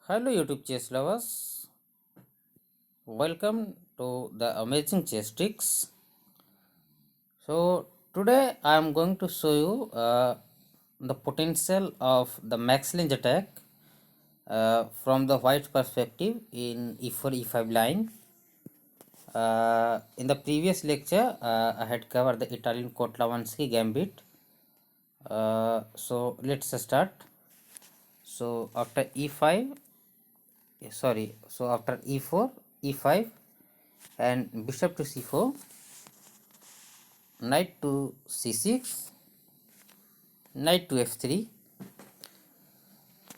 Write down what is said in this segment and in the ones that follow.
Hello YouTube chess lovers, welcome to the amazing chess tricks. So today I am going to show you the potential of the max Lange attack from the white perspective in e4 e5 line. In the previous lecture I had covered the Italian Kotlawansky gambit. So let's start. So after e5, so after e4 e5 and bishop to c4, knight to c6, knight to f3.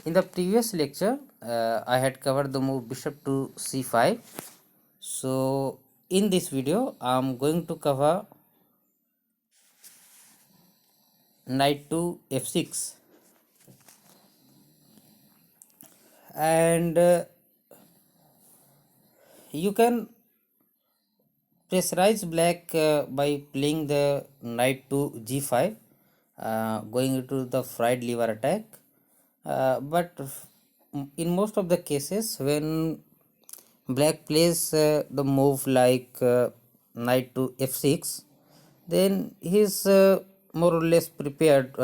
In the previous lecture I had covered the move bishop to c5. So in this video I am going to cover knight to f6, and you can pressurize black by playing the knight to g5, going into the fried lever attack. But in most of the cases when black plays the move like knight to f6, then he is more or less prepared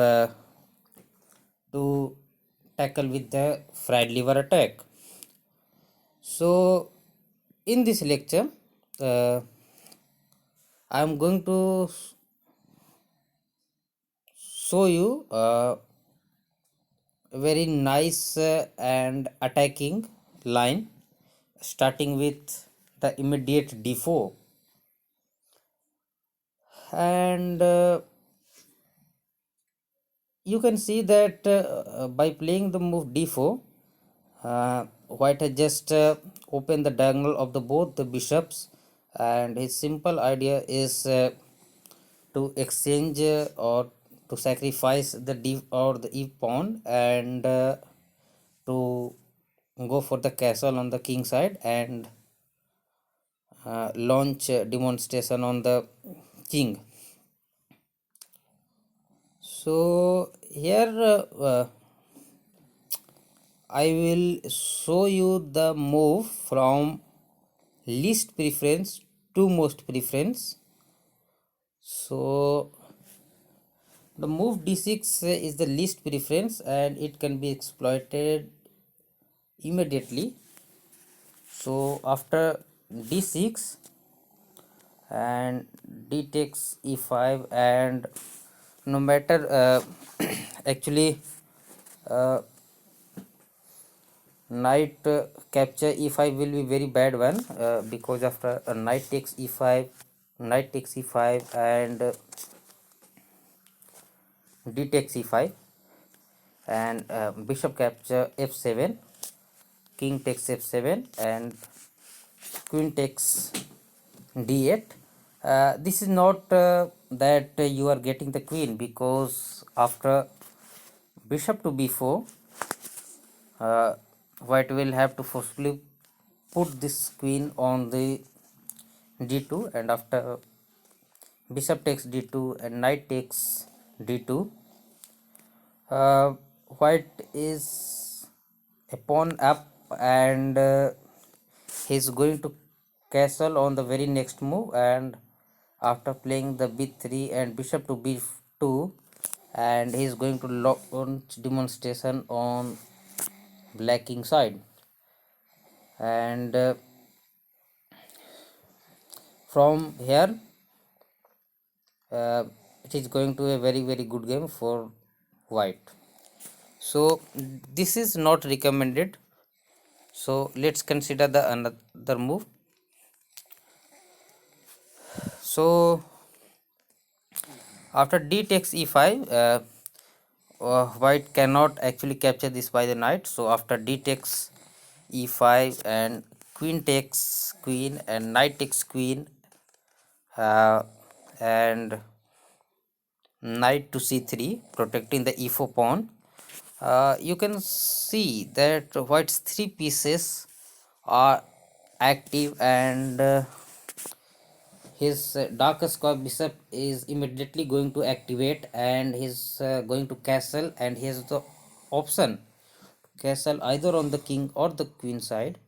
to tackle with the fried lever attack. So in this lecture I am going to show you a very nice and attacking line, starting with the immediate d4, and you can see that by playing the move d4, white has just opened the diagonal of the both the bishops, and his simple idea is to exchange or to sacrifice the d or the e pawn, and to go for the castle on the king side and launch demonstration on the king. So here I will show you the move from least preference to most preference. So the move d6 is the least preference and it can be exploited immediately. So after d6 and d takes e5, and no matter actually knight capture e5 will be very bad one, because after knight takes e5, knight takes e5, and d takes e5, and bishop capture f7, king takes f7, and queen takes d8. This is not that you are getting the queen, because after bishop to b4, white will have to forcefully put this queen on the d2, and after bishop takes d2 and knight takes d2, uh, white is a pawn up, and he's going to castle on the very next move, and after playing the b3 and bishop to b2, and he's going to launch demonstration on black king side, and from here it is going to a very good game for white. So this is not recommended. So let's consider the another move. So after d takes e5, white cannot actually capture this by the knight. So after d takes e5 and queen takes queen and knight takes queen, and knight to c3, protecting the e4 pawn, you can see that white's three pieces are active, and his dark square bishop is immediately going to activate, and he's going to castle, and he has the option to castle either on the king or the queen side,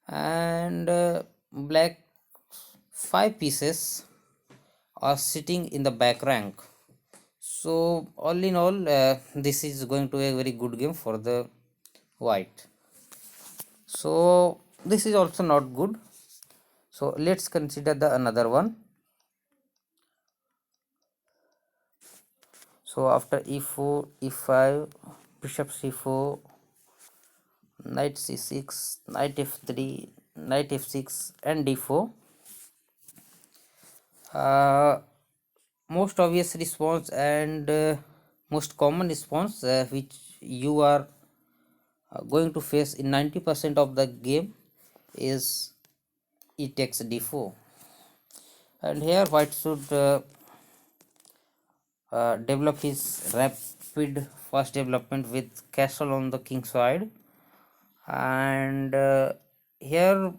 and black 5 pieces are sitting in the back rank. So all in all, this is going to be a very good game for the white. So this is also not good. So let's consider the another one. So after e4, e5, bishop c4, knight c6, knight f3, knight f6, and d4. Most obvious response and most common response which you are going to face in 90% of the game is e takes d4, and here white should develop his rapid fast development with castle on the king side, and here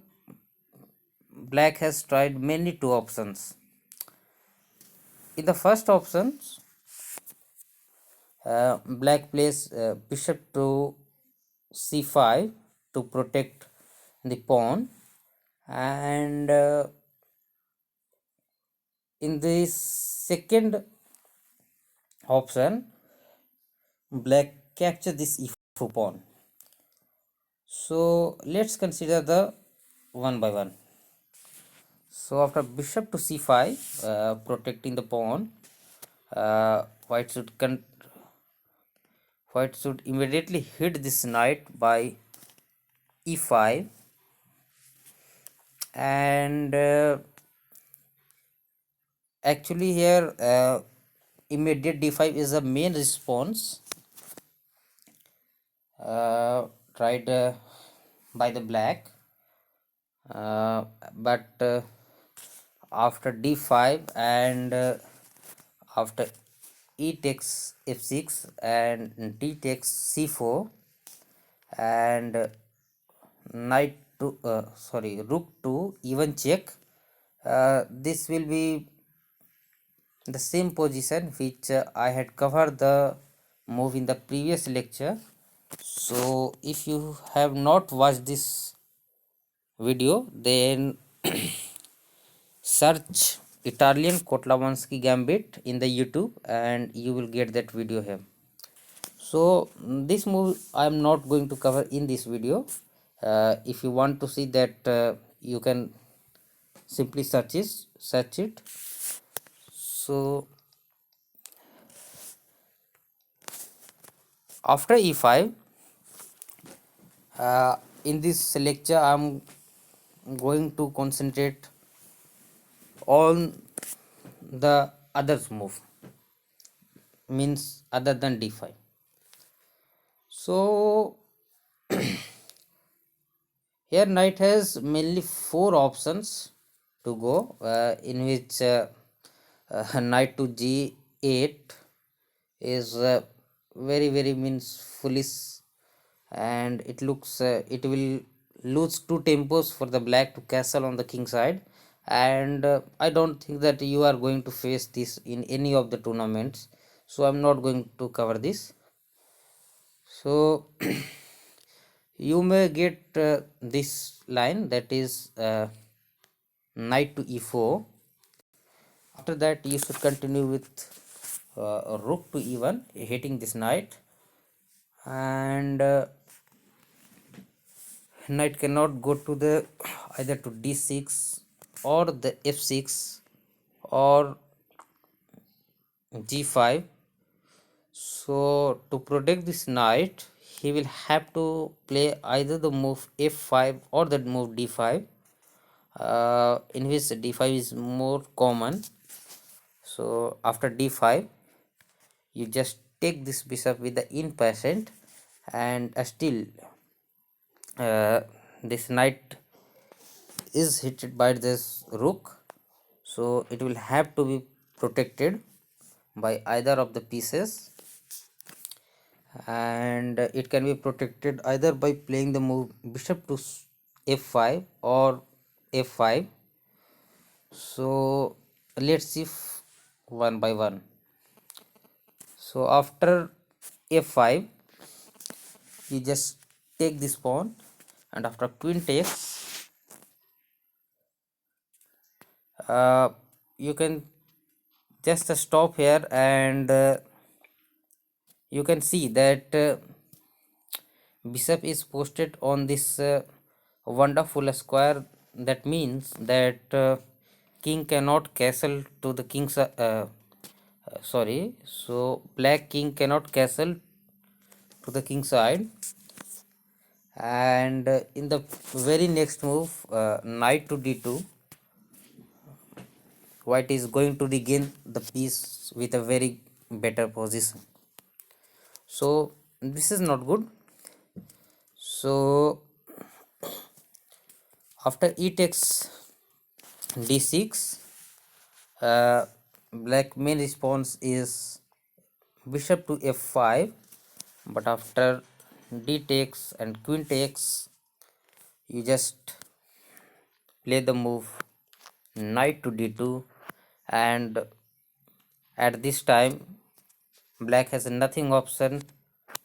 black has tried many two options. In the first option, black plays bishop to c5 to protect the pawn, and in the second option black capture this e4 pawn. So let's consider the one by one. So after bishop to c5 protecting the pawn, uh, white should white should immediately hit this knight by e5, and actually here immediate d5 is the main response tried by the black, but after d5 and after e takes f6 and d takes c4 and knight to rook to even check, this will be the same position which I had covered the move in the previous lecture. So if you have not watched this video, then search Italian Kotlavansky Gambit in the YouTube and you will get that video here. So this move I am not going to cover in this video. If you want to see that, you can simply search it. So after e5, in this lecture I am going to concentrate on the others move, means other than d5. So here knight has mainly 4 options to go, in which knight to g8 is very means foolish, and it looks it will lose 2 tempos for the black to castle on the king side, and I don't think that you are going to face this in any of the tournaments, so I'm not going to cover this. So you may get this line, that is knight to e4. After that you should continue with rook to e1 hitting this knight, and knight cannot go to the either to d6 or the f6 or g5. So to protect this knight he will have to play either the move f5 or the move d5, in which d5 is more common. So after d5 you just take this bishop with the in patient, and still this knight is hit by this rook, so it will have to be protected by either of the pieces, and it can be protected either by playing the move bishop to f5 or f5. So let's see one by one. So after f5 you just take this pawn, and after queen takes, you can just stop here, and you can see that bishop is posted on this wonderful square. That means that king cannot castle to the king's sorry, so black king cannot castle to the king side. And in the very next move, knight to d2, white is going to regain the piece with a very better position. So this is not good. So after e takes d6, black main response is bishop to f5, but after d takes and queen takes, you just play the move knight to d2, and at this time black has nothing option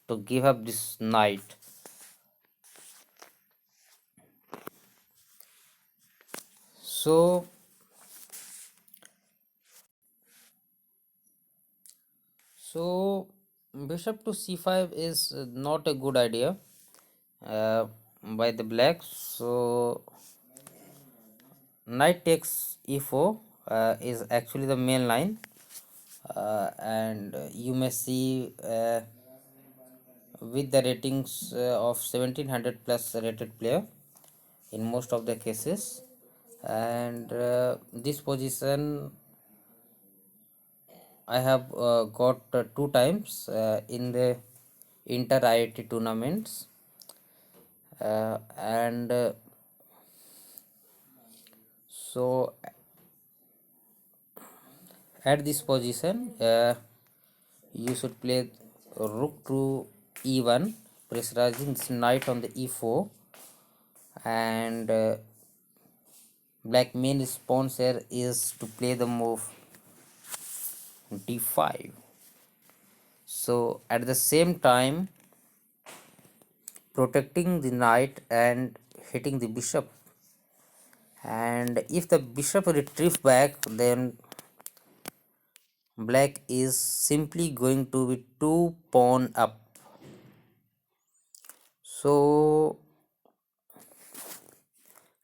to give up this knight. So bishop to c5 is not a good idea by the blacks. So knight takes e4 is actually the main line, and you may see with the ratings of 1700 plus rated player in most of the cases. And this position I have got 2 times in the inter IIT tournaments, and so at this position you should play rook to e1, pressurizing this knight on the e4, and black main response here is to play the move d5. So at the same time protecting the knight and hitting the bishop, and if the bishop retrieves back, then black is simply going to be 2 pawn up. So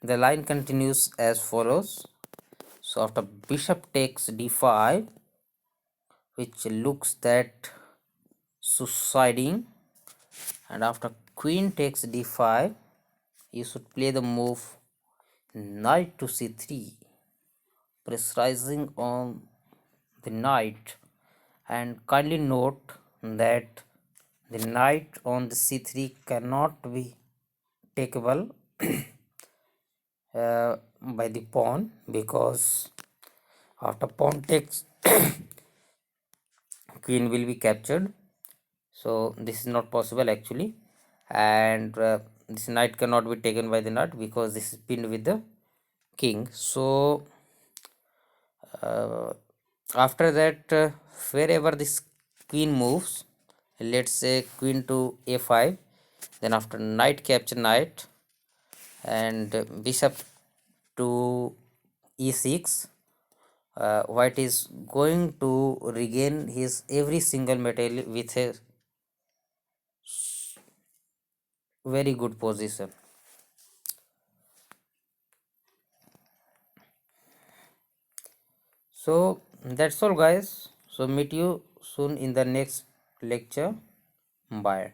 the line continues as follows. So after bishop takes d5, which looks that suiciding, and after queen takes d5, you should play the move knight to c3, pressurizing on the knight. And kindly note that the knight on the c3 cannot be takeable by the pawn, because after pawn takes queen will be captured. So this is not possible actually, and this knight cannot be taken by the knight because this is pinned with the king. So after that, wherever this queen moves, let's say queen to a5, then after knight capture knight, and bishop to e6, white is going to regain his every single material with a very good position. So that's all guys. So meet you soon in the next lecture. Bye.